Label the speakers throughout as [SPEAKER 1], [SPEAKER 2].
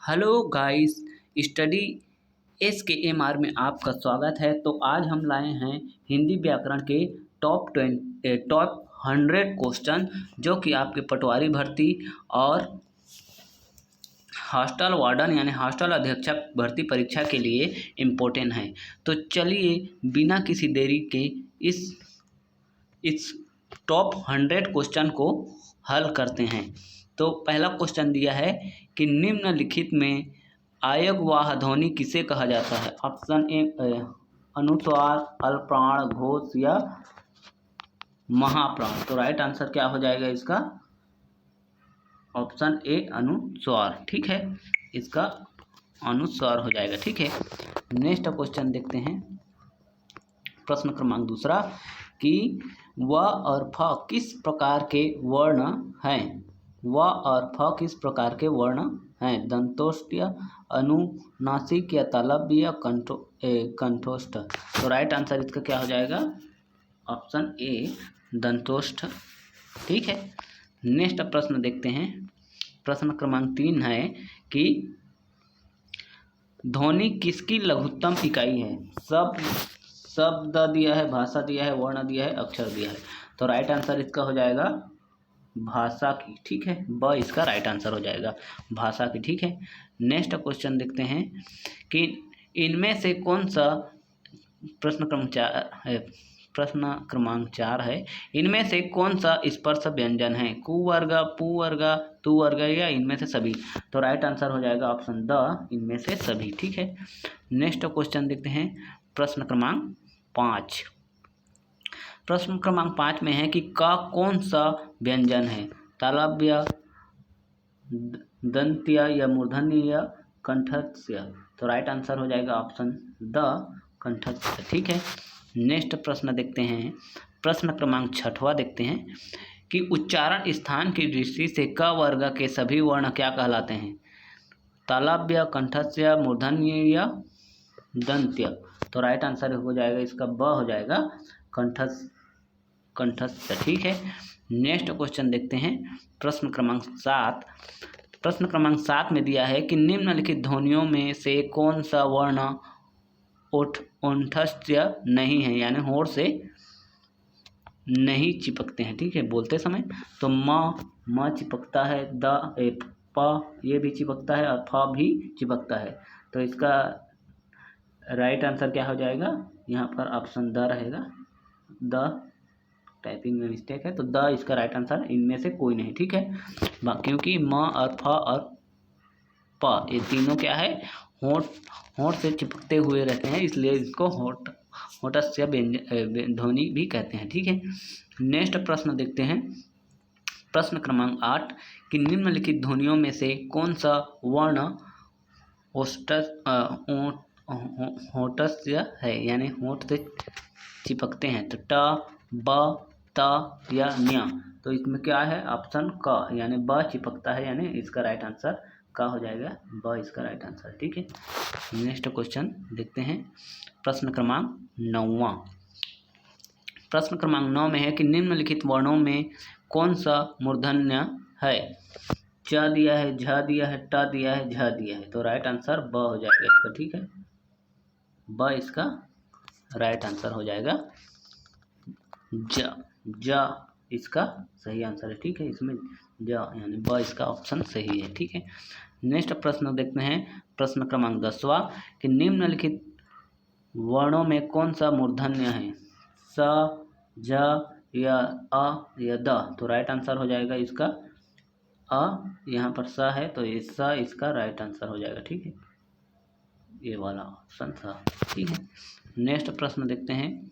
[SPEAKER 1] Hello guys, study SKMR में आपका स्वागत है। तो आज हम लाए हैं हिंदी व्याकरण के टॉप 100 क्वेश्चन जो कि आपके पटवारी भर्ती और हॉस्टल वार्डन यानी हॉस्टल अधीक्षक भर्ती परीक्षा के लिए इम्पोर्टेंट है। तो चलिए बिना किसी देरी के इस टॉप 100 क्वेश्चन को हल करते हैं। तो पहला क्वेश्चन दिया है कि निम्नलिखित में आयव्यय ध्वनि किसे कहा जाता है। ऑप्शन ए अनुस्वार, अल्पप्राण, घोष या महाप्राण। तो राइट आंसर क्या हो जाएगा इसका? ऑप्शन ए अनुस्वार। ठीक है, इसका अनुस्वार हो जाएगा। ठीक है, नेक्स्ट क्वेश्चन देखते हैं। प्रश्न क्रमांक दूसरा कि व और फ किस प्रकार के वर्ण हैं। व और फ किस प्रकार के वर्ण हैं? दंतोष्ठ्य, अनुनासिक या तालव्य या कंठोष्ठ। तो राइट आंसर इसका क्या हो जाएगा? ऑप्शन ए दंतोष्ठ। ठीक है, नेक्स्ट प्रश्न देखते हैं। प्रश्न क्रमांक 3 है कि ध्वनि किसकी लघुत्तम इकाई है। शब्द दिया है, भाषा दिया है, वर्ण दिया है, अक्षर दिया है। तो राइट आंसर इसका हो जाएगा भाषा की। ठीक है, ब इसका राइट आंसर हो जाएगा भाषा की। ठीक है, नेक्स्ट क्वेश्चन देखते हैं कि इनमें से कौन सा प्रश्न क्रमांक 4 है। इनमें से कौन सा स्पर्श व्यंजन है? कुवर्ग, पुवर्ग, तुवर्ग या इनमें से सभी। तो राइट आंसर हो जाएगा ऑप्शन द, इनमें से सभी। ठीक है, नेक्स्ट क्वेश्चन देखते हैं। प्रश्न क्रमांक 5। प्रश्न क्रमांक 5 में है कि का कौन सा व्यंजन है? तालव्य, दंत्य या मूर्धन्य या कंठस्य। तो राइट आंसर हो जाएगा ऑप्शन द, कंठस्य। ठीक है, नेक्स्ट प्रश्न देखते हैं। प्रश्न क्रमांक 6वां देखते हैं कि उच्चारण स्थान की दृष्टि से क वर्ग के सभी वर्ण क्या कहलाते हैं? तालव्य, कंठस्य, मूर्धन्य या दंत्य। तो राइट आंसर हो जाएगा इसका ब हो जाएगा, कंठस्य। ठीक है, नेक्स्ट क्वेश्चन देखते हैं। प्रश्न क्रमांक 7। प्रश्न क्रमांक 7 में दिया है कि निम्नलिखित ध्वनियों में से कौन सा वर्ण ओंठस्य नहीं है, यानी होंठ से नहीं चिपकते हैं। ठीक है, बोलते समय। तो म चिपकता है, प ये भी चिपकता है और फ भी चिपकता है। तो इसका राइट आंसर क्या हो जाएगा? यहाँ पर ऑप्शन द रहेगा। द टाइपिंग में मिस्टेक है, तो द इसका राइट आंसर इनमें से कोई नहीं। ठीक है, क्योंकि म और फ और प ये तीनों क्या है, होंठ से चिपकते हुए रहते हैं, इसलिए इसको होठस्य ध्वनि भी कहते हैं। ठीक है, नेक्स्ट प्रश्न देखते हैं। प्रश्न क्रमांक 8 कि निम्नलिखित ध्वनियों में से कौन सा वर्ण होठस्य है, यानी होंठ से चिपकते हैं। तो ट, ब, त या न्य। तो इसमें क्या है? ऑप्शन क, यानी ब चिपकता है, यानी इसका राइट आंसर का हो जाएगा ब, इसका राइट आंसर। ठीक है, नेक्स्ट क्वेश्चन देखते हैं। प्रश्न क्रमांक 9वां। प्रश्न क्रमांक 9 में है कि निम्नलिखित वर्णों में कौन सा मूर्धन्य है? च दिया है, झ दिया है, ट दिया है, झ दिया है। तो राइट आंसर ब हो जाएगा इसका। ठीक है, ब इसका राइट आंसर हो जाएगा। ज इसका सही आंसर है। ठीक है, इसमें ज यानी ब इसका ऑप्शन सही है। ठीक है, नेक्स्ट प्रश्न देखते हैं। प्रश्न क्रमांक 10वां कि निम्नलिखित वर्णों में कौन सा मूर्धन्य है? स, ज या अ या द। तो राइट आंसर हो जाएगा इसका अ, यहाँ पर स है तो ये स इसका राइट आंसर हो जाएगा। ठीक है, ये वाला ऑप्शन स। ठीक है, नेक्स्ट प्रश्न देखते हैं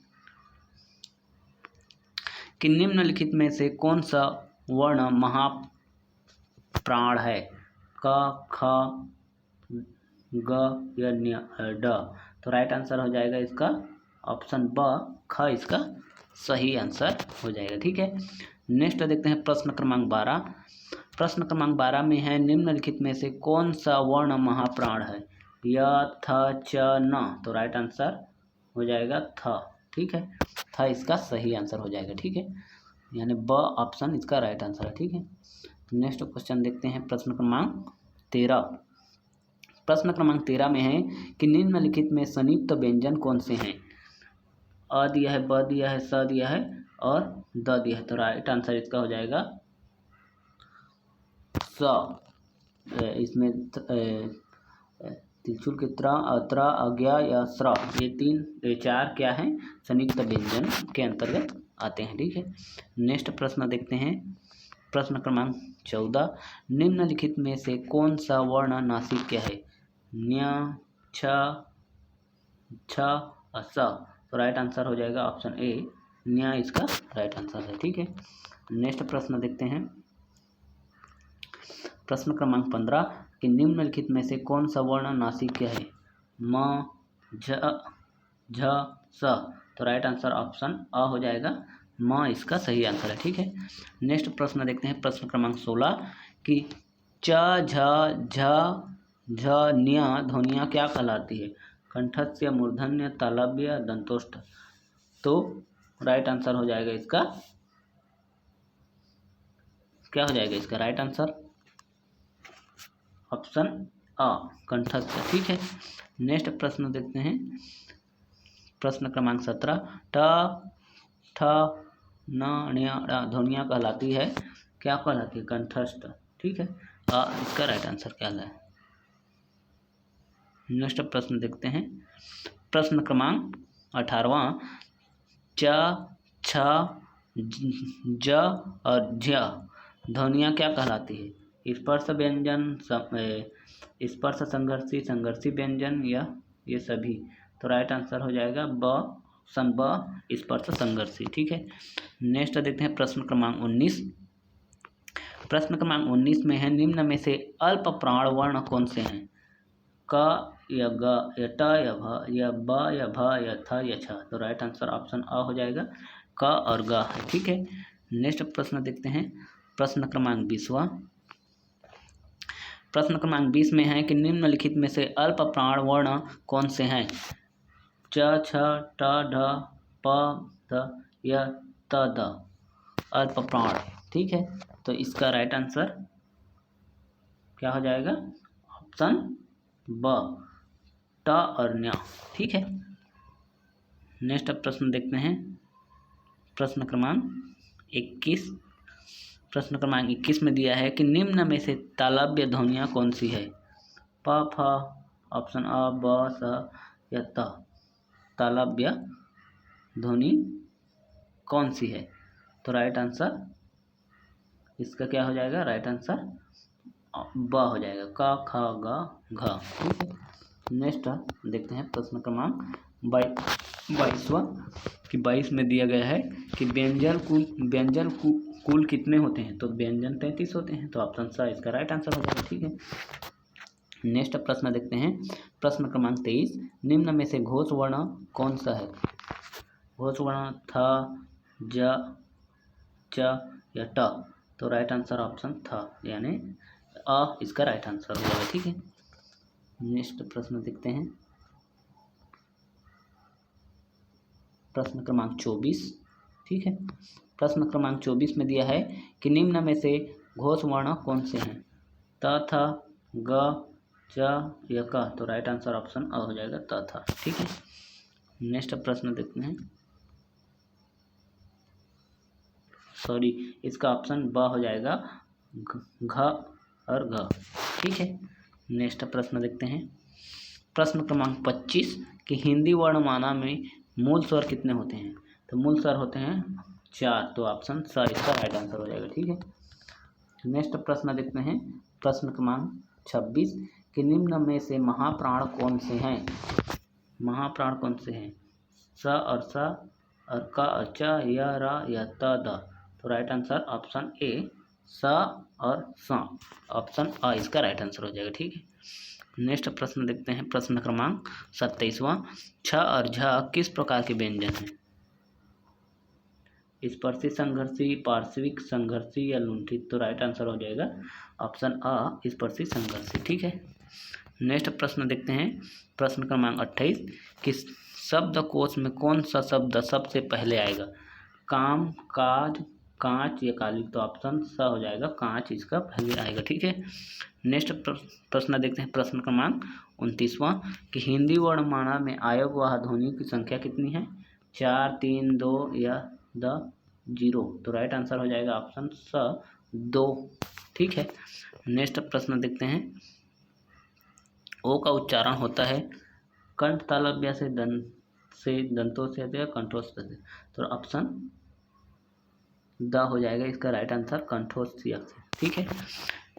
[SPEAKER 1] कि निम्नलिखित में से कौन सा वर्ण महाप्राण है? क, ख, ग या ड। तो राइट आंसर हो जाएगा इसका ऑप्शन ब, ख इसका सही आंसर हो जाएगा। ठीक है, नेक्स्ट देखते हैं। प्रश्न क्रमांक 12। प्रश्न क्रमांक 12 में है निम्नलिखित में से कौन सा वर्ण महाप्राण है? य, थ, च, न। तो राइट आंसर हो जाएगा थ। ठीक है, थ इसका सही आंसर हो जाएगा। ठीक है, यानी ब ऑप्शन इसका राइट आंसर है। ठीक है, नेक्स्ट क्वेश्चन देखते हैं। प्रश्न क्रमांक 13। प्रश्न क्रमांक 13 में है कि निम्नलिखित में संयुक्त व्यंजन कौन से हैं। अ दिया है, ब दिया है, स दिया है और द दिया है। तो राइट आंसर इसका हो जाएगा स। इसमें त्रिशूल के त्र, अज्ञा या स्र, ये चार क्या है, संयुक्त व्यंजन के अंतर्गत आते हैं। ठीक है, नेक्स्ट प्रश्न देखते हैं। प्रश्न क्रमांक 14, निम्नलिखित में से कौन सा वर्ण नासिक्य है। न्य, छ, छ और स। तो राइट आंसर हो जाएगा ऑप्शन ए, न्य इसका राइट आंसर है। ठीक है, नेक्स्ट प्रश्न देखते हैं। प्रश्न क्रमांक 15 कि निम्नलिखित में से कौन सा वर्ण नासिक्य है। म, झ, झ, स। तो राइट आंसर ऑप्शन अ हो जाएगा, म इसका सही आंसर है। ठीक है, नेक्स्ट प्रश्न देखते हैं। प्रश्न क्रमांक 16 कि च, झ, झ, झ, न्य ध्वनियाँ क्या कहलाती है। कंठस्य, मूर्धन्य, तालव्य, दंतोष्ठ। तो राइट आंसर हो जाएगा इसका, क्या हो जाएगा इसका राइट आंसर, ऑप्शन अ, कंठस्य। ठीक है, नेक्स्ट प्रश्न देखते हैं। प्रश्न क्रमांक 17 ट, ठ, न, ण्य, ण ध्वनियाँ कहलाती है, क्या कहलाती है, कंठस्थ। ठीक है, इसका राइट आंसर क्या है। नेक्स्ट प्रश्न देखते हैं। प्रश्न क्रमांक 18वां च, छ, ज और झ ध्वनियाँ क्या कहलाती है। स्पर्श व्यंजन, स्पर्श संघर्षी, संघर्षी व्यंजन या ये सभी। तो राइट आंसर हो जाएगा ब, ऑप्शन ब, स्पर्श संघर्षी। ठीक है, नेक्स्ट देखते हैं। प्रश्न क्रमांक 19। प्रश्न क्रमांक 19 में है निम्न में से अल्प प्राण वर्ण कौन से हैं। क या ग या ट या भ या ब या भ या थ या छ। तो राइट आंसर ऑप्शन अ हो जाएगा, क और ग है। ठीक है, नेक्स्ट प्रश्न देखते हैं। प्रश्न क्रमांक 20वां। प्रश्न क्रमांक 20 में है कि निम्नलिखित में से अल्प प्राण वर्ण कौन से हैं। च, छ, ट, ढ, प, ध या त, द अल्प प्राण। ठीक है, तो इसका राइट आंसर क्या हो जाएगा, ऑप्शन ब, ट और न्य। ठीक है, नेक्स्ट प्रश्न देखते हैं। प्रश्न क्रमांक 21। प्रश्न क्रमांक 21 में दिया है कि निम्न में से तालव्य ध्वनियाँ कौन सी है। प, फ, ऑप्शन अ, ब, स या त। तालव्य ध्वनि कौन सी है। तो राइट आंसर इसका क्या हो जाएगा, राइट आंसर ब हो जाएगा, क, ख, ग, घ। ठीक है, नेक्स्ट देखते हैं। प्रश्न क्रमांक 22वां कि 22 में दिया गया है कि व्यंजन कुल कितने होते हैं। तो व्यंजन 33 होते हैं। तो ऑप्शन स इसका राइट आंसर हो जाएगा। ठीक है, नेक्स्ट प्रश्न देखते हैं। प्रश्न क्रमांक 23 निम्न में से घोष वर्ण कौन सा है। घोष वर्ण थ, ज, च या ट। तो राइट आंसर ऑप्शन थ यानी अ इसका राइट आंसर हो जाएगा। ठीक है, नेक्स्ट प्रश्न देखते हैं। प्रश्न क्रमांक 24। ठीक है, प्रश्न क्रमांक 24 में दिया है कि निम्न में से घोष वर्ण कौन से हैं। त, थ, ग, च या क। तो राइट आंसर ऑप्शन अ हो जाएगा, त, थ। ठीक है, नेक्स्ट प्रश्न देखते हैं। सॉरी, इसका ऑप्शन ब हो जाएगा, घ और घ। ठीक है, नेक्स्ट प्रश्न देखते हैं। प्रश्न क्रमांक 25 कि हिंदी वर्णमाला में मूल स्वर कितने होते हैं। तो मूल स्वर होते हैं 4। तो ऑप्शन स इसका राइट आंसर हो जाएगा। ठीक है, नेक्स्ट प्रश्न देखते हैं। प्रश्न क्रमांक 26 कि निम्न में से महाप्राण कौन से हैं। महाप्राण कौन से हैं। स और स और क और च या र या त, द। तो राइट आंसर ऑप्शन ए, स और स, ऑप्शन अ इसका राइट आंसर हो जाएगा। ठीक है, नेक्स्ट प्रश्न देखते हैं। प्रश्न क्रमांक 27वां छ और झ किस प्रकार के व्यंजन हैं। स्पर्शी संघर्षी, पार्श्विक संघर्षी या लुंठित। तो राइट आंसर हो जाएगा ऑप्शन अ, स्पर्शी संघर्षी। ठीक है, नेक्स्ट प्रश्न देखते हैं। प्रश्न क्रमांक 28 कि शब्दकोश में कौन सा शब्द सबसे पहले आएगा। काम, काज, कांच या काली, तो ऑप्शन स हो जाएगा, कांच इसका पहले आएगा। ठीक है, नेक्स्ट प्रश्न देखते हैं, प्रश्न क्रमांक 29वां कि हिंदी वर्णमाला में आयव्यवहार ध्वनि की संख्या कितनी है, 4, 3, 2 या 0। तो राइट आंसर हो जाएगा ऑप्शन स 2। ठीक है, नेक्स्ट प्रश्न देखते हैं, ओ का उच्चारण होता है कंठ तालव्य से दंतों से या कंठों से, तो ऑप्शन द हो जाएगा इसका राइट आंसर, कंठों से। ठीक है,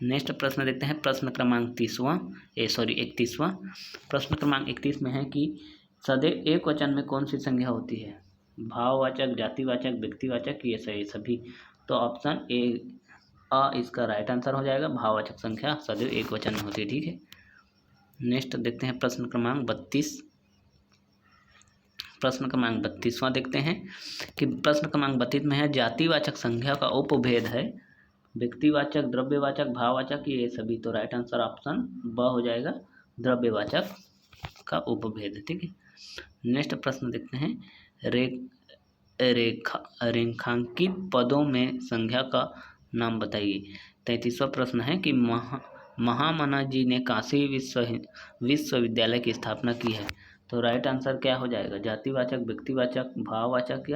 [SPEAKER 1] नेक्स्ट प्रश्न देखते हैं, प्रश्न क्रमांक 31वां। प्रश्न क्रमांक 31 में है कि सदैव एक वचन में कौन सी संज्ञा होती है, भाववाचक, जातिवाचक, व्यक्तिवाचक, ये सभी। तो ऑप्शन ए इसका राइट आंसर हो जाएगा, भाववाचक संख्या सदैव एक वचन में होती है। ठीक है, नेक्स्ट देखते हैं प्रश्न क्रमांक 32। प्रश्न क्रमांक 32वां देखते हैं कि प्रश्न क्रमांक 32 में है जातिवाचक संज्ञा का उपभेद है व्यक्तिवाचक, द्रव्यवाचक, भाववाचक, ये सभी। तो राइट आंसर ऑप्शन ब हो जाएगा, द्रव्यवाचक का उपभेद। ठीक है, नेक्स्ट प्रश्न देखते हैं, रेखांकित पदों में संज्ञा का नाम बताइए। 33वां प्रश्न है कि महामना जी ने काशी विश्वविद्यालय की स्थापना की है। तो राइट आंसर क्या हो जाएगा, जातिवाचक, व्यक्तिवाचक, भाववाचक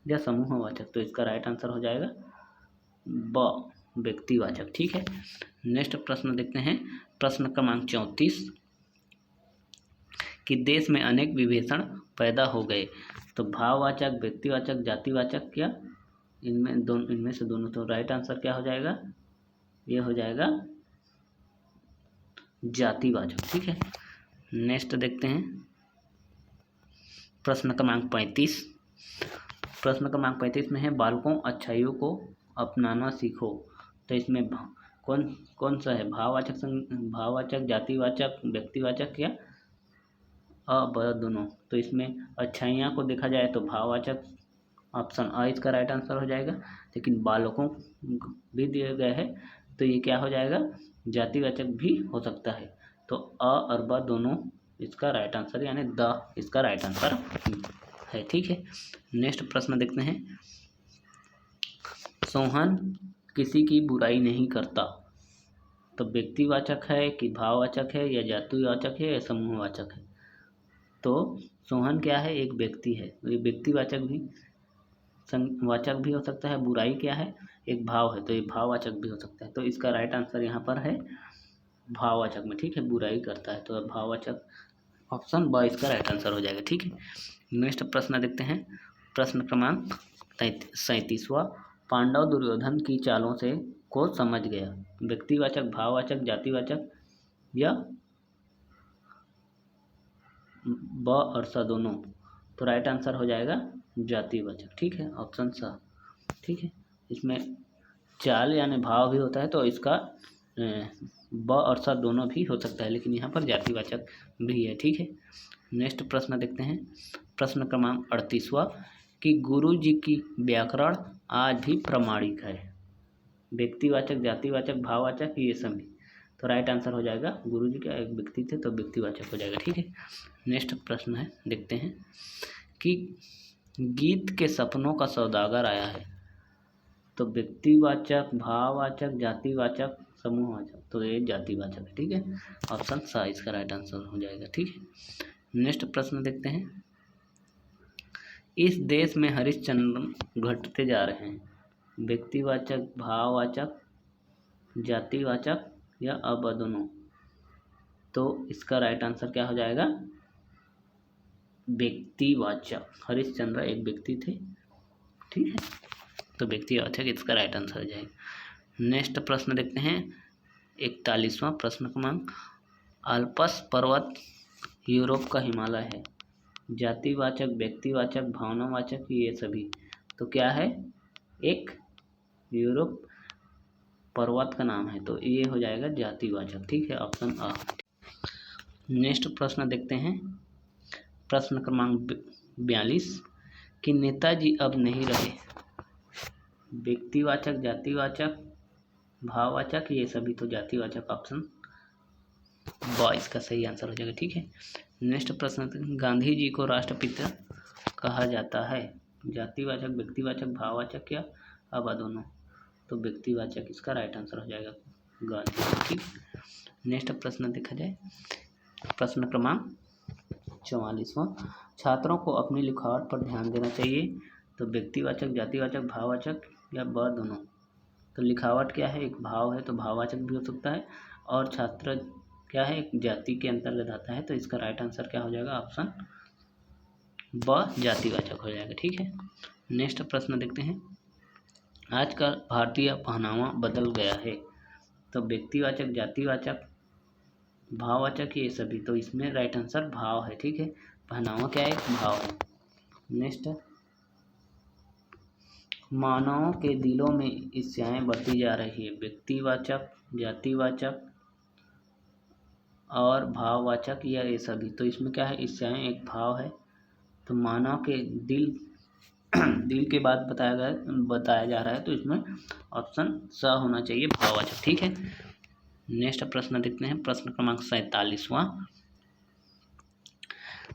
[SPEAKER 1] या समूहवाचक। तो इसका राइट आंसर हो जाएगा ब, व्यक्तिवाचक। ठीक है, नेक्स्ट प्रश्न देखते हैं, प्रश्न क्रमांक 34 कि देश में अनेक विभेषण पैदा हो गए। तो भाववाचक, व्यक्तिवाचक, जातिवाचक या इनमें से दोनों। तो राइट आंसर क्या हो जाएगा, ये हो जाएगा जातिवाचक। ठीक है, नेक्स्ट देखते हैं, प्रश्न क्रमांक 35। प्रश्न क्रमांक 35 में है बालकों अच्छाइयों को अपनाना सीखो। तो इसमें कौन सा है, भाववाचक, जातिवाचक, व्यक्तिवाचक या दोनों। तो इसमें अच्छाइयाँ को देखा जाए तो भाववाचक, ऑप्शन अ इसका राइट आंसर हो जाएगा। लेकिन बालकों भी दिए गए हैं तो ये क्या हो जाएगा, जातिवाचक भी हो सकता है। तो अ और ब दोनों इसका राइट आंसर, यानी द इसका राइट आंसर है। ठीक है, नेक्स्ट प्रश्न देखते हैं, सोहन किसी की बुराई नहीं करता। तो व्यक्तिवाचक है कि भाववाचक है या जातिवाचक है या समूहवाचक है। तो सोहन क्या है, एक व्यक्ति है, तो ये व्यक्तिवाचक भी वाचक भी हो सकता है। बुराई क्या है, एक भाव है, तो ये भाववाचक भी हो सकता है। तो इसका राइट आंसर यहाँ पर है भाववाचक में। ठीक है, बुराई करता है तो भाववाचक, ऑप्शन ब इसका राइट आंसर हो जाएगा। ठीक है, नेक्स्ट प्रश्न देखते हैं, प्रश्न क्रमांक 37वां पांडव दुर्योधन की चालों से को समझ गया। व्यक्तिवाचक, भाववाचक, जातिवाचक या ब और स दोनों। तो राइट आंसर हो जाएगा जातिवाचक। ठीक है, ऑप्शन स। ठीक है, इसमें चाल यानी भाव भी होता है तो इसका ब और स दोनों भी हो सकता है, लेकिन यहाँ पर जातिवाचक भी है। ठीक है, नेक्स्ट प्रश्न देखते हैं, प्रश्न क्रमांक 38वां कि गुरु जी की व्याकरण आज भी प्रामाणिक है। व्यक्तिवाचक, जातिवाचक, भाववाचक, ये सभी। तो राइट आंसर हो जाएगा, गुरु जी का एक व्यक्ति थे तो व्यक्तिवाचक हो जाएगा। ठीक है, नेक्स्ट प्रश्न है देखते हैं कि गीत के सपनों का सौदागर आया है। तो व्यक्तिवाचक, भाववाचक, जातिवाचक, समूहवाचक। तो ये जातिवाचक है। ठीक है, ऑप्शन सा इसका राइट आंसर हो जाएगा। ठीक है, नेक्स्ट प्रश्न देखते हैं, इस देश में हरिश्चंद्र घटते जा रहे हैं। व्यक्तिवाचक, भाववाचक, जातिवाचक या अब दोनों। तो इसका राइट आंसर क्या हो जाएगा, व्यक्तिवाचक। हरिश्चंद्र एक व्यक्ति थे। ठीक है, तो व्यक्तिवाचक इसका राइट आंसर हो जाएगा। नेक्स्ट प्रश्न देखते हैं, 41वां प्रश्न क्रमांक, अल्पस पर्वत यूरोप का हिमालय है। जातिवाचक, व्यक्तिवाचक, भावनावाचक, ये सभी। तो क्या है, एक यूरोप पर्वत का नाम है, तो ये हो जाएगा जातिवाचक। ठीक है, ऑप्शन अ। नेक्स्ट प्रश्न देखते हैं, प्रश्न क्रमांक 42 कि नेताजी अब नहीं रहे। व्यक्तिवाचक, जातिवाचक, भाववाचक, ये सभी। तो जातिवाचक, ऑप्शन ब इसका सही आंसर हो जाएगा। ठीक है, नेक्स्ट प्रश्न, गांधी जी को राष्ट्रपिता कहा जाता है। जातिवाचक, व्यक्तिवाचक, भाववाचक या अब दोनों, तो व्यक्तिवाचक इसका राइट आंसर हो जाएगा गांधी। ठीक, नेक्स्ट प्रश्न देखा जाए, प्रश्न क्रमांक 44वां, छात्रों को अपनी लिखावट पर ध्यान देना चाहिए। तो व्यक्तिवाचक, जातिवाचक, भाववाचक या ब दोनों। तो लिखावट क्या है, एक भाव है तो भाववाचक भी हो सकता है, और छात्र क्या है, एक जाति के अंतर्गत आता है। तो इसका राइट आंसर क्या हो जाएगा, ऑप्शन ब जातिवाचक हो जाएगा। ठीक है, नेक्स्ट प्रश्न देखते हैं, आजकल भारतीय पहनावा बदल गया है। तो व्यक्तिवाचक, जातिवाचक, भाववाचक ये सभी, तो इसमें राइट आंसर भाव है। ठीक है, पहनावा क्या है, एक भाव है। नेक्स्ट, मानवों के दिलों में ईर्ष्याएं बढ़ती जा रही है। व्यक्तिवाचक, जातिवाचक और भाववाचक या ये सभी, तो इसमें क्या है, ईर्ष्याएं एक भाव है। तो मानव के दिल के बाद बताया जा रहा है, तो इसमें ऑप्शन स होना चाहिए, भाववाचक। ठीक है, नेक्स्ट प्रश्न देखते हैं, प्रश्न क्रमांक 47वां,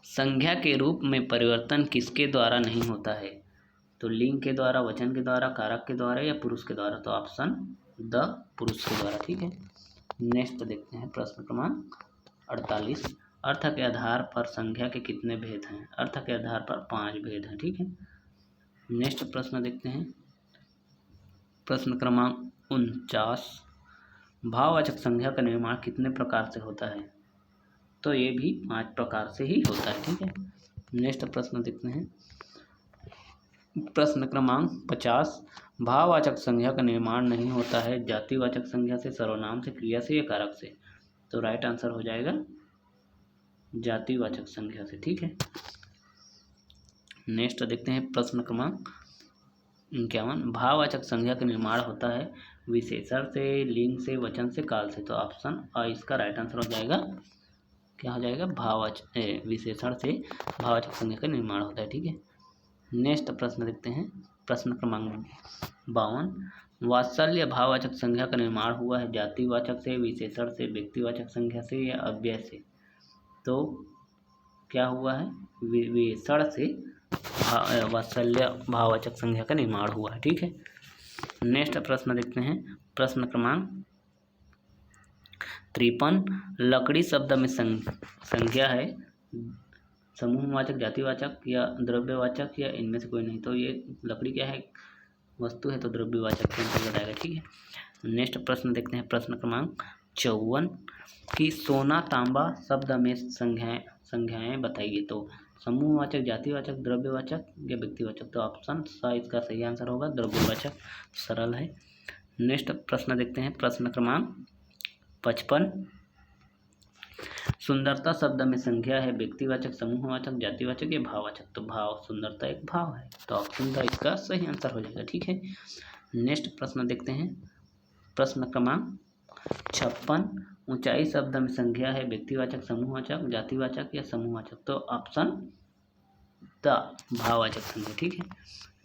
[SPEAKER 1] संज्ञा के रूप में परिवर्तन किसके द्वारा नहीं होता है। तो लिंग के द्वारा, वचन के द्वारा, कारक के द्वारा या पुरुष के द्वारा। तो ऑप्शन द पुरुष के द्वारा। ठीक है, नेक्स्ट देखते हैं, प्रश्न क्रमांक 48, अर्थ के आधार पर संज्ञा के कितने भेद हैं। अर्थ के आधार पर 5 भेद हैं। ठीक है, नेक्स्ट प्रश्न देखते हैं, प्रश्न क्रमांक 49, भाववाचक संज्ञा का निर्माण कितने प्रकार से होता है। तो ये भी 5 प्रकार से ही होता है। ठीक है, नेक्स्ट प्रश्न देखते हैं, प्रश्न क्रमांक 50, भाववाचक संज्ञा का निर्माण नहीं होता है जातिवाचक संज्ञा से, सर्वनाम से, क्रिया से या कारक से। तो राइट आंसर हो जाएगा जातिवाचक संज्ञा से। ठीक है, नेक्स्ट देखते हैं, प्रश्न क्रमांक 51, भाववाचक संज्ञा का निर्माण होता है विशेषण से, लिंग से, वचन से, काल से। तो ऑप्शन अ इसका राइट आंसर हो जाएगा, क्या हो जाएगा, भाववाचक, विशेषण से भाववाचक संज्ञा का निर्माण होता है। ठीक है, नेक्स्ट प्रश्न देखते हैं, प्रश्न क्रमांक 52, वात्सल्य भाववाचक संज्ञा का निर्माण हुआ है जातिवाचक से, विशेषण से, व्यक्तिवाचक संज्ञा से या अव्यय से। तो क्या हुआ है, विशेषण से वात्सल्य भाववाचक संज्ञा का निर्माण हुआ है। ठीक है, नेक्स्ट प्रश्न देखते हैं, प्रश्न क्रमांक 53, लकड़ी शब्द में संज्ञा है समूहवाचक, जातिवाचक या द्रव्यवाचक या इनमें से कोई नहीं। तो ये लकड़ी क्या है, वस्तु है, तो द्रव्यवाचक के अंतर्गत आएगा। ठीक है, नेक्स्ट प्रश्न देखते हैं, प्रश्न क्रमांक 54, कि सोना तांबा शब्द में संज्ञाएं बताइए। तो समूहवाचक, जातिवाचक, द्रव्यवाचक या व्यक्तिवाचक। तो ऑप्शन स इसका सही आंसर होगा, द्रव्यवाचक, सरल है। नेक्स्ट प्रश्न देखते हैं, प्रश्न क्रमांक 55, सुंदरता शब्द में संज्ञा है व्यक्तिवाचक, समूहवाचक, जातिवाचक या भाववाचक। तो भाव, सुंदरता एक भाव है, तो ऑप्शन द इसका सही आंसर हो जाएगा। ठीक है, नेक्स्ट प्रश्न देखते हैं, प्रश्न क्रमांक 56, ऊंचाई शब्द में संज्ञा है व्यक्तिवाचक, समूहवाचक, जातिवाचक या समूहवाचक। तो ऑप्शन द भाववाचक संज्ञा। ठीक है,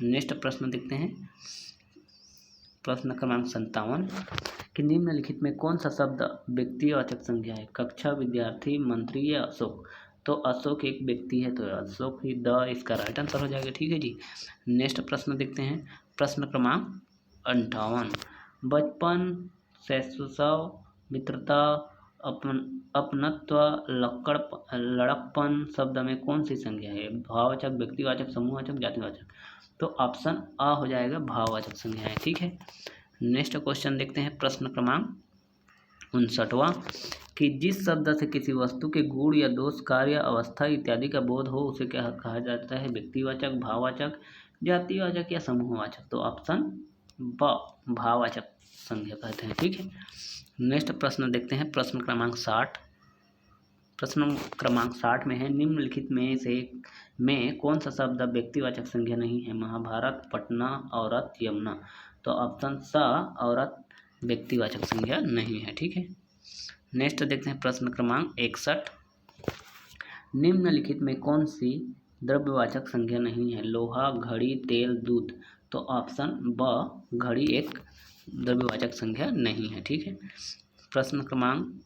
[SPEAKER 1] नेक्स्ट प्रश्न देखते हैं, प्रश्न क्रमांक 57, कि निम्नलिखित में कौन सा शब्द व्यक्तिवाचक संज्ञा है, कक्षा, विद्यार्थी, मंत्री या अशोक। तो अशोक एक व्यक्ति है, तो अशोक ही द इसका राइट आंसर हो जाएगा। ठीक है जी, नेक्स्ट प्रश्न देखते हैं, प्रश्न क्रमांक 58, बचपन, शैशव, मित्रता, अपनत्व, लड़कपन शब्द में कौन सी संज्ञा है, भाववाचक, व्यक्तिवाचक, समूहवाचक, जातिवाचक। तो ऑप्शन अ हो जाएगा, भाववाचक संज्ञा है। ठीक है, नेक्स्ट क्वेश्चन देखते हैं, प्रश्न क्रमांक 59, कि जिस शब्द से किसी वस्तु के गुण या दोष, कार्य, अवस्था इत्यादि का बोध हो उसे क्या कहा जाता है, व्यक्तिवाचक, भाववाचक, जातिवाचक या समूहवाचक। तो ऑप्शन ब भाववाचक संज्ञा कहते हैं। ठीक है, नेक्स्ट प्रश्न देखते हैं, प्रश्न क्रमांक 60, प्रश्न क्रमांक 60 में है, निम्नलिखित में कौन सा शब्द व्यक्तिवाचक संज्ञा नहीं है, महाभारत, पटना, औरत, यमुना। तो ऑप्शन स औरत व्यक्तिवाचक संज्ञा नहीं है। ठीक है, नेक्स्ट देखते हैं, प्रश्न क्रमांक 61, निम्नलिखित में कौन सी द्रव्यवाचक संज्ञा नहीं है, लोहा, घड़ी, तेल, दूध। तो ऑप्शन ब घड़ी एक द्रव्यवाचक संज्ञा नहीं है। ठीक है, प्रश्न क्रमांक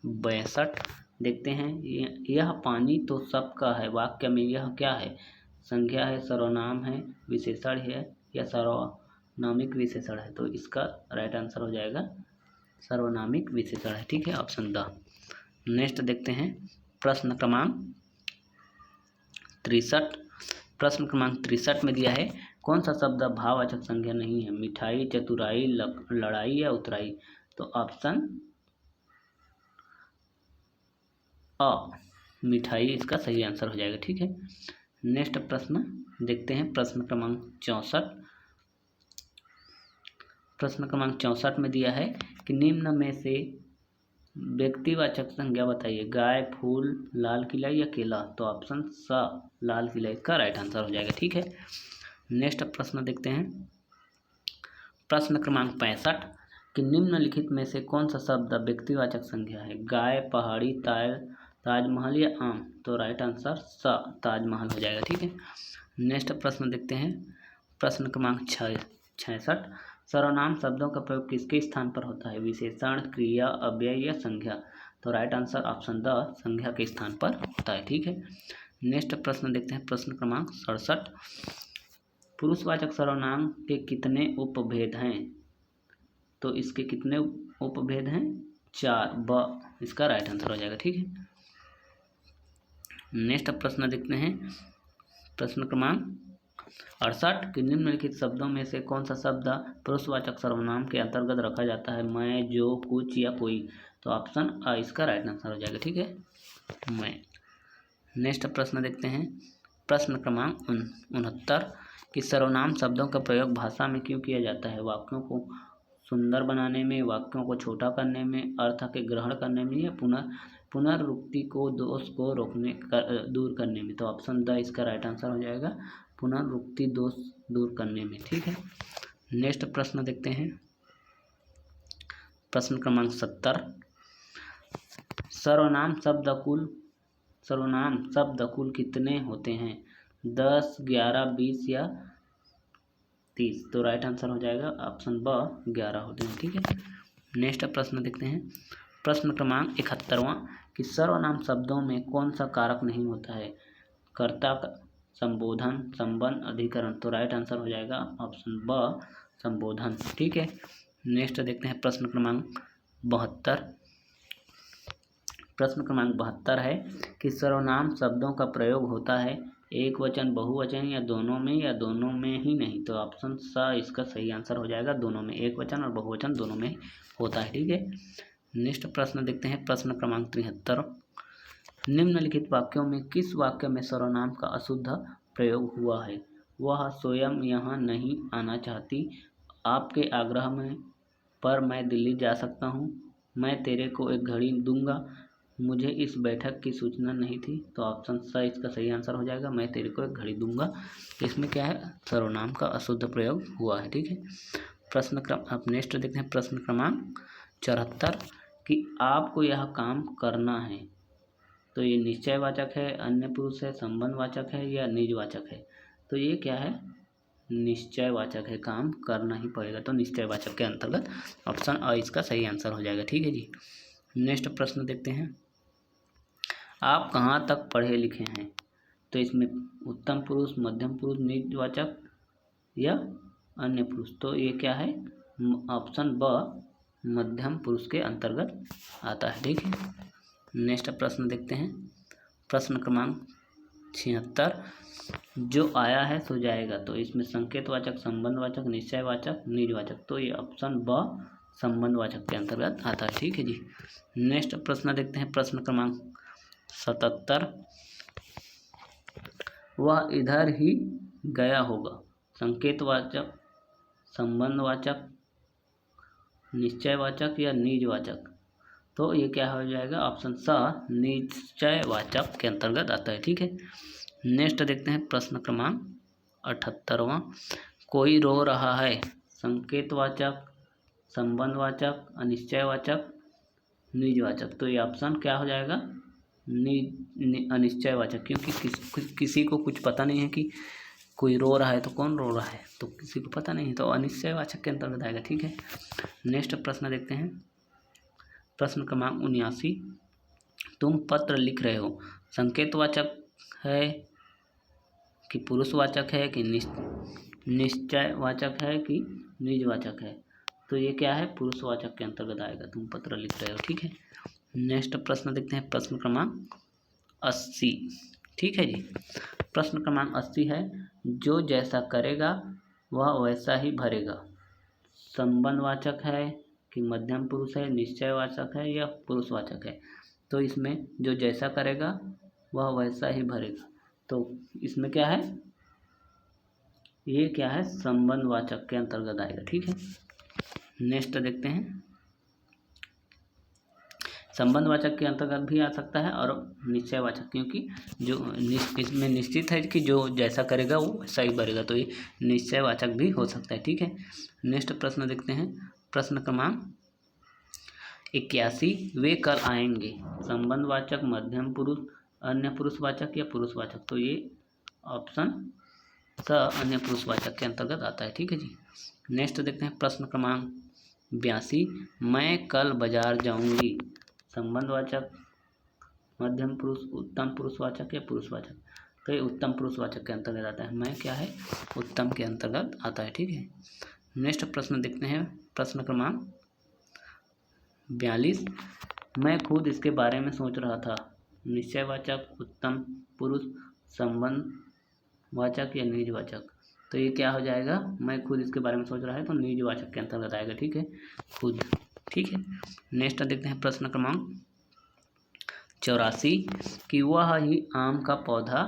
[SPEAKER 1] 62 देखते हैं, यह पानी तो सबका है वाक्य में यह क्या है, संज्ञा है, सर्वनाम है, विशेषण है या नामिक विशेषण है, तो इसका राइट आंसर हो जाएगा सर्वनामिक विशेषण है। ठीक है, ऑप्शन द। नेक्स्ट देखते हैं प्रश्न क्रमांक 63। प्रश्न क्रमांक 63 में दिया है कौन सा शब्द भाववाचक संज्ञा नहीं है? मिठाई, चतुराई, लड़ाई या उतराई? तो ऑप्शन अ मिठाई इसका सही आंसर हो जाएगा। ठीक है, नेक्स्ट प्रश्न देखते हैं प्रश्न क्रमांक 64। प्रश्न क्रमांक 64 में दिया है कि निम्न में से व्यक्तिवाचक संज्ञा बताइए। गाय, फूल, लाल किला या केला? तो ऑप्शन स लाल किला इसका राइट आंसर हो जाएगा। ठीक है, नेक्स्ट प्रश्न देखते हैं प्रश्न क्रमांक 65 कि निम्नलिखित में से कौन सा शब्द व्यक्तिवाचक संज्ञा है? गाय, पहाड़ी, ताजमहल या आम? तो राइट आंसर स ताजमहल हो जाएगा। ठीक है, नेक्स्ट प्रश्न देखते हैं प्रश्न क्रमांक 66 सर्वनाम शब्दों का प्रयोग किसके स्थान पर होता है? विशेषण, क्रिया, अव्यय या संज्ञा? तो राइट आंसर ऑप्शन द संज्ञा के स्थान पर होता है। ठीक है, नेक्स्ट प्रश्न देखते हैं प्रश्न क्रमांक 67 पुरुषवाचक सर्वनाम के कितने उपभेद हैं? तो इसके कितने उपभेद हैं? 4। ब इसका राइट आंसर हो जाएगा। ठीक है, नेक्स्ट प्रश्न देखते हैं प्रश्न क्रमांक 68 कि निम्नलिखित शब्दों में से कौन सा शब्द पुरुषवाचक सर्वनाम के अंतर्गत रखा जाता है? मैं, जो, कुछ या कोई? तो ऑप्शन अ इसका राइट आंसर हो जाएगा। ठीक है, मैं। नेक्स्ट प्रश्न देखते हैं प्रश्न क्रमांक 69 कि सर्वनाम शब्दों का प्रयोग भाषा में क्यों किया जाता है? वाक्यों को सुंदर बनाने में, वाक्यों को छोटा करने में, अर्थ के ग्रहण करने में या पुनर्वृत्ति को दोष को दूर करने में? तो ऑप्शन द इसका राइट आंसर हो जाएगा पुनर्वृत्ति दोष दूर करने में। ठीक है, नेक्स्ट प्रश्न देखते हैं प्रश्न क्रमांक 70 सर्वनाम शब्दकुल कितने होते हैं? 10, 11, 20 या 30? तो राइट आंसर हो जाएगा ऑप्शन ब 11 होते हैं। ठीक है, नेक्स्ट प्रश्न देखते हैं प्रश्न क्रमांक 71वां कि सर्वनाम शब्दों में कौन सा कारक नहीं होता है? कर्ता, संबोधन, संबंध, अधिकरण? तो राइट आंसर हो जाएगा ऑप्शन ब संबोधन। ठीक है, नेक्स्ट देखते हैं प्रश्न क्रमांक 72। प्रश्न क्रमांक 72 है कि सर्वनाम शब्दों का प्रयोग होता है एक वचन, बहुवचन या दोनों में ही नहीं? तो ऑप्शन स इसका सही आंसर हो जाएगा दोनों में, एक वचन और बहुवचन दोनों में होता है। ठीक है, नेक्स्ट प्रश्न देखते हैं प्रश्न क्रमांक 73 निम्नलिखित वाक्यों में किस वाक्य में सर्वनाम का अशुद्ध प्रयोग हुआ है? वह स्वयं यहाँ नहीं आना चाहती, आपके आग्रह में पर मैं दिल्ली जा सकता हूँ, मैं तेरे को एक घड़ी दूंगा, मुझे इस बैठक की सूचना नहीं थी? तो ऑप्शन स इसका सही आंसर हो जाएगा मैं तेरे को एक घड़ी दूंगा। इसमें क्या है? सर्वनाम का अशुद्ध प्रयोग हुआ है। ठीक है, प्रश्न क्रम अब नेक्स्ट देखते हैं प्रश्न क्रमांक 74 कि आपको यह काम करना है। तो ये निश्चयवाचक है, अन्य पुरुष है, संबंधवाचक है या निजवाचक है? तो ये क्या है? निश्चयवाचक है, काम करना ही पड़ेगा, तो निश्चयवाचक के अंतर्गत ऑप्शन अ इसका सही आंसर हो जाएगा। ठीक है जी, नेक्स्ट प्रश्न देखते हैं आप कहाँ तक पढ़े लिखे हैं? तो इसमें उत्तम पुरुष, मध्यम पुरुष, निजवाचक या अन्य पुरुष? तो ये क्या है? ऑप्शन ब मध्यम पुरुष के अंतर्गत आता है। ठीक है, नेक्स्ट प्रश्न देखते हैं प्रश्न क्रमांक 76 जो आया है सो जाएगा। तो इसमें संकेतवाचक, संबंधवाचक, निश्चयवाचक, निजवाचक? तो ये ऑप्शन ब संबंधवाचक के अंतर्गत आता है। ठीक है जी, नेक्स्ट प्रश्न देखते हैं प्रश्न क्रमांक 77 वह इधर ही गया होगा। संकेतवाचक, संबंधवाचक, निश्चयवाचक या निजवाचक? तो ये क्या हो जाएगा? ऑप्शन स निश्चयवाचक के अंतर्गत आता है। ठीक है, नेक्स्ट देखते हैं प्रश्न क्रमांक 78वां कोई रो रहा है। संकेतवाचक, संबंधवाचक, अनिश्चयवाचक, निजवाचक? तो ये ऑप्शन क्या हो जाएगा? अनिश्चयवाचक, क्योंकि किसी को कुछ पता नहीं है कि कोई रो रहा है तो कौन रो रहा है, तो किसी को पता नहीं है, तो अनिश्चयवाचक के अंतर्गत आएगा। ठीक है, नेक्स्ट प्रश्न देखते हैं प्रश्न क्रमांक 79 तुम पत्र लिख रहे हो, संकेतवाचक है कि पुरुषवाचक है कि निश्चयवाचक है कि निजवाचक है, तो ये क्या है, पुरुषवाचक के अंतर्गत आएगा। तुम पत्र लिख रहे हो, ठीक है। नेक्स्ट प्रश्न देखते हैं, प्रश्न क्रमांक 80। ठीक है जी, प्रश्न क्रमांक 80 है, जो जैसा करेगा वह वैसा ही भरेगा। संबंधवाचक है कि मध्यम पुरुष है, निश्चयवाचक है या पुरुषवाचक है। तो इसमें जो जैसा करेगा वह वैसा ही भरेगा, तो इसमें क्या है, ये क्या है, संबंधवाचक के अंतर्गत आएगा। ठीक है, नेक्स्ट देखते हैं, संबंधवाचक के अंतर्गत भी आ सकता है और निश्चयवाचक, क्योंकि जो इसमें निश्चित है कि जो जैसा करेगा वो वैसा ही भरेगा, तो ये निश्चयवाचक भी हो सकता है। ठीक है, नेक्स्ट प्रश्न देखते हैं, प्रश्न क्रमांक 81, वे कल आएंगे। संबंधवाचक, मध्यम पुरुष, अन्य पुरुषवाचक या पुरुषवाचक, तो ये ऑप्शन स अन्य पुरुषवाचक के अंतर्गत आता है। ठीक है जी, नेक्स्ट देखते हैं, प्रश्न क्रमांक 82, मैं कल बाजार जाऊंगी। संबंधवाचक, मध्यम पुरुष, उत्तम पुरुषवाचक या पुरुषवाचक, तो ये उत्तम पुरुषवाचक के अंतर्गत आता है। मैं क्या है, उत्तम के अंतर्गत आता है। ठीक है, नेक्स्ट प्रश्न देखते हैं, प्रश्न क्रमांक 42, मैं खुद इसके बारे में सोच रहा था। निश्चयवाचक, उत्तम पुरुष, संबंधवाचक या निजवाचक, तो ये क्या हो जाएगा, मैं खुद इसके बारे में सोच रहा है, तो निजवाचक के अंतर्गत आएगा। ठीक है, खुद। ठीक है, नेक्स्ट देखते हैं, प्रश्न क्रमांक 84, कि वह ही आम का पौधा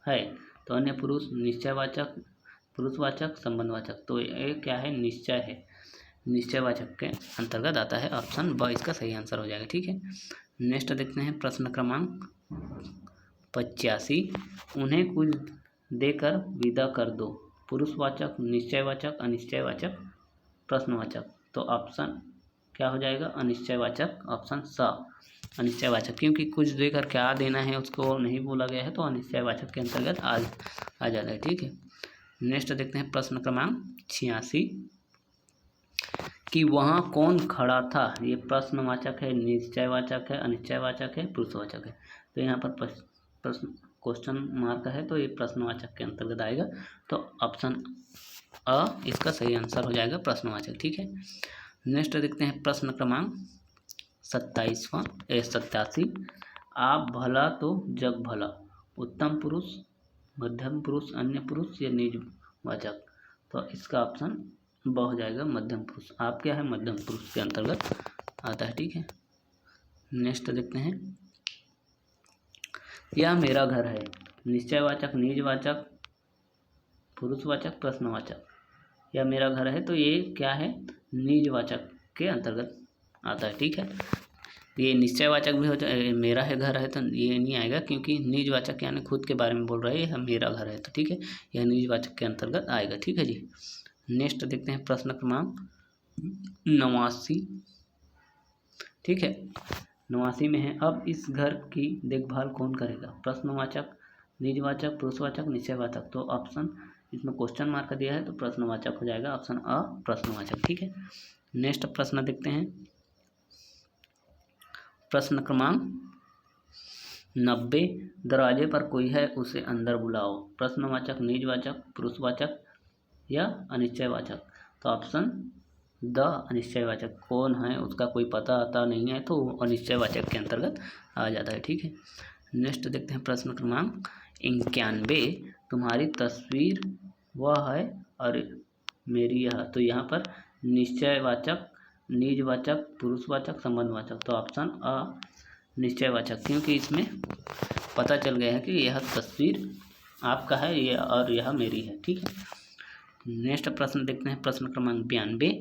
[SPEAKER 1] है। तो अन्य पुरुष, निश्चयवाचक, पुरुषवाचक, संबंधवाचक, तो ये क्या है, निश्चय है, निश्चयवाचक के अंतर्गत आता है। ऑप्शन ब इसका सही आंसर हो जाएगा। ठीक है, नेक्स्ट देखते हैं, प्रश्न क्रमांक 85, उन्हें कुछ देकर विदा कर दो। पुरुषवाचक, निश्चयवाचक, अनिश्चयवाचक, प्रश्नवाचक, तो ऑप्शन क्या हो जाएगा, अनिश्चयवाचक, ऑप्शन स अनिश्चयवाचक, क्योंकि कुछ देकर क्या देना है उसको नहीं बोला गया है, तो अनिश्चयवाचक के अंतर्गत आ जाता है। ठीक है, नेक्स्ट देखते हैं, प्रश्न क्रमांक 86, कि वहाँ कौन खड़ा था। ये प्रश्नवाचक है, निश्चयवाचक है, अनिश्चयवाचक है, पुरुषवाचक है, तो यहाँ पर प्रश्न क्वेश्चन मार्क है, तो ये प्रश्नवाचक के अंतर्गत आएगा, तो ऑप्शन अ इसका सही आंसर हो जाएगा, प्रश्नवाचक। ठीक है, नेक्स्ट देखते हैं, प्रश्न क्रमांक 87, आप भला तो जग भला। उत्तम पुरुष, मध्यम पुरुष, अन्य पुरुष या निजवाचक, तो इसका ऑप्शन ब हो जाएगा, मध्यम पुरुष। आप क्या है, मध्यम पुरुष के अंतर्गत आता है। ठीक है, नेक्स्ट देखते हैं, यह मेरा घर है। निश्चयवाचक, निजवाचक, पुरुषवाचक, प्रश्नवाचक, यह मेरा घर है, तो ये क्या है, निजवाचक के अंतर्गत आता है। ठीक है, ये निश्चयवाचक भी हो जाए, मेरा है घर है, तो ये नहीं आएगा, क्योंकि निजवाचक यानी खुद के बारे में बोल रहा है, यह मेरा घर है, तो ठीक है, यह निजवाचक के अंतर्गत आएगा। ठीक है जी, नेक्स्ट देखते हैं, प्रश्न क्रमांक 89। ठीक है, 89 में है, अब इस घर की देखभाल कौन करेगा। प्रश्नवाचक, निजवाचक, पुरुषवाचक, निश्चयवाचक, तो ऑप्शन इसमें क्वेश्चन मार्क दिया है, तो प्रश्नवाचक हो जाएगा, ऑप्शन अ प्रश्नवाचक। ठीक है, नेक्स्ट प्रश्न देखते हैं, प्रश्न क्रमांक 90, दरवाजे पर कोई है, उसे अंदर बुलाओ। प्रश्नवाचक, निजवाचक, पुरुषवाचक या अनिश्चयवाचक, तो ऑप्शन द अनिश्चयवाचक, कौन है उसका कोई पता आता नहीं है, तो अनिश्चयवाचक के अंतर्गत आ जाता है। ठीक है, नेक्स्ट देखते हैं, प्रश्न क्रमांक 91, तुम्हारी तस्वीर वह है और मेरी यह, तो यहाँ पर निश्चयवाचक, निजवाचक, पुरुषवाचक, संबंधवाचक, तो ऑप्शन अ निश्चयवाचक, क्योंकि इसमें पता चल गया है कि यह तस्वीर आपका है ये और यह मेरी है। ठीक है, नेक्स्ट प्रश्न देखते हैं, प्रश्न क्रमांक 92,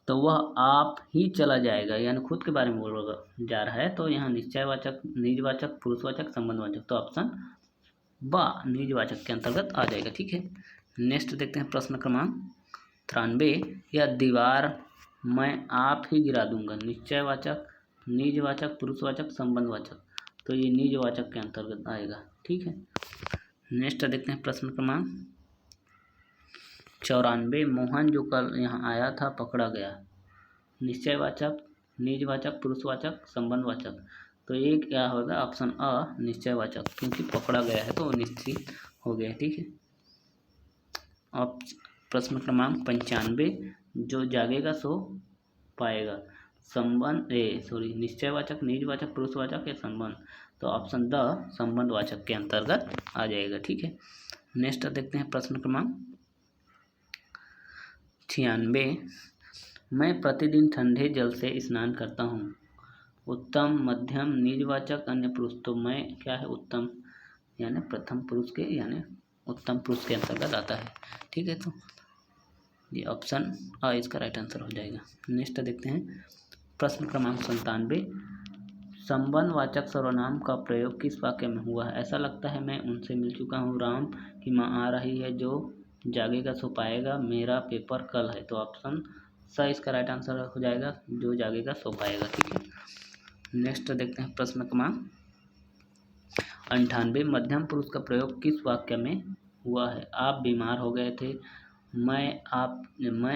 [SPEAKER 1] तो वह आप ही चला जाएगा, यानी खुद के बारे में बोल जा रहा है, तो यहाँ निश्चयवाचक, निजवाचक, पुरुषवाचक, संबंधवाचक, तो ऑप्शन ब निजवाचक के अंतर्गत आ जाएगा। ठीक है, नेक्स्ट देखते हैं, प्रश्न क्रमांक 93, यह दीवार मैं आप ही गिरा दूंगा। निश्चयवाचक, निजवाचक, पुरुषवाचक, संबंधवाचक, तो ये निजवाचक के अंतर्गत आएगा। ठीक है, नेक्स्ट देखते हैं, प्रश्न क्रमांक 94, मोहन जो कल यहाँ आया था पकड़ा गया। निश्चयवाचक, निजवाचक, पुरुषवाचक, संबंधवाचक, तो ये क्या होगा, ऑप्शन अ निश्चयवाचक, क्योंकि पकड़ा गया है तो निश्चित हो गया। ठीक है, अब प्रश्न क्रमांक 95, जो जागेगा सो पाएगा। संबंध निश्चयवाचक, निजवाचक, पुरुषवाचक या संबंध? तो ऑप्शन द संबंधवाचक के अंतर्गत आ जाएगा। ठीक है, नेक्स्ट देखते हैं प्रश्न क्रमांक 96, मैं प्रतिदिन ठंडे जल से स्नान करता हूँ। उत्तम, मध्यम, निजवाचक, अन्य पुरुष? तो मैं क्या है, उत्तम यानी प्रथम पुरुष के यानी उत्तम पुरुष के अंतर्गत आता है। ठीक है, तो ये ऑप्शन आ इसका राइट आंसर हो जाएगा। नेक्स्ट देखते हैं प्रश्न क्रमांक 97, संबंधवाचक सर्वनाम का प्रयोग किस वाक्य में हुआ है? ऐसा लगता है मैं उनसे मिल चुका हूँ, राम की माँ आ रही है, जो जागेगा सो पाएगा, मेरा पेपर कल है। तो ऑप्शन स इसका राइट आंसर हो जाएगा, जो जागेगा सो पाएगा। ठीक है, नेक्स्ट देखते हैं प्रश्न क्रमांक 98, मध्यम पुरुष का प्रयोग किस वाक्य में हुआ है? आप बीमार हो गए थे, मैं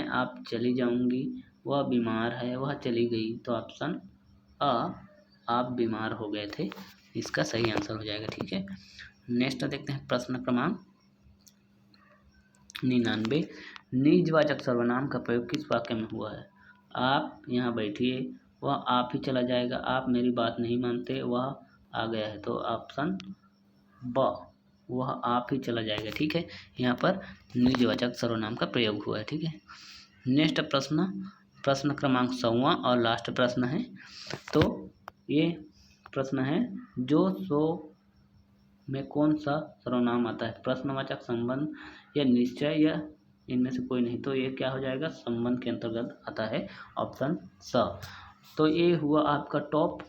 [SPEAKER 1] आप चली जाऊंगी, वह बीमार है, वह चली गई। तो ऑप्शन आप बीमार हो गए थे, इसका सही आंसर हो जाएगा। ठीक है, नेक्स्ट देखते हैं प्रश्न क्रमांक 99, निजवाचक सर्वनाम का प्रयोग किस वाक्य में हुआ है? आप यहाँ बैठिए, वह आप ही चला जाएगा, आप मेरी बात नहीं मानते, वह आ गया है। तो ऑप्शन ब वह आप ही चला जाएगा। ठीक है, यहाँ पर निजवाचक सर्वनाम का प्रयोग हुआ है। ठीक है, नेक्स्ट प्रश्न क्रमांक 100वां और लास्ट प्रश्न है। तो ये प्रश्न है, जो सो में कौन सा सर्वनाम आता है? प्रश्नवाचक, संबंध या निश्चय या इनमें से कोई नहीं? तो ये क्या हो जाएगा, संबंध के अंतर्गत आता है, ऑप्शन स। तो ये हुआ आपका टॉप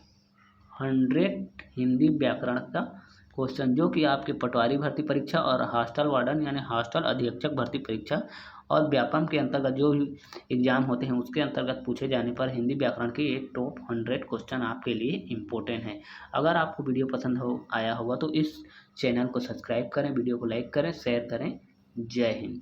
[SPEAKER 1] 100 हिंदी व्याकरण का क्वेश्चन, जो कि आपके पटवारी भर्ती परीक्षा और हॉस्टल वार्डन यानी हॉस्टल अधीक्षक भर्ती परीक्षा और व्यापम के अंतर्गत जो भी एग्जाम होते हैं उसके अंतर्गत पूछे जाने पर हिंदी व्याकरण के ये टॉप 100 क्वेश्चन आपके लिए इम्पोर्टेंट हैं। अगर आपको वीडियो पसंद आया होगा तो इस चैनल को सब्सक्राइब करें, वीडियो को लाइक करें, शेयर करें। जय हिंद।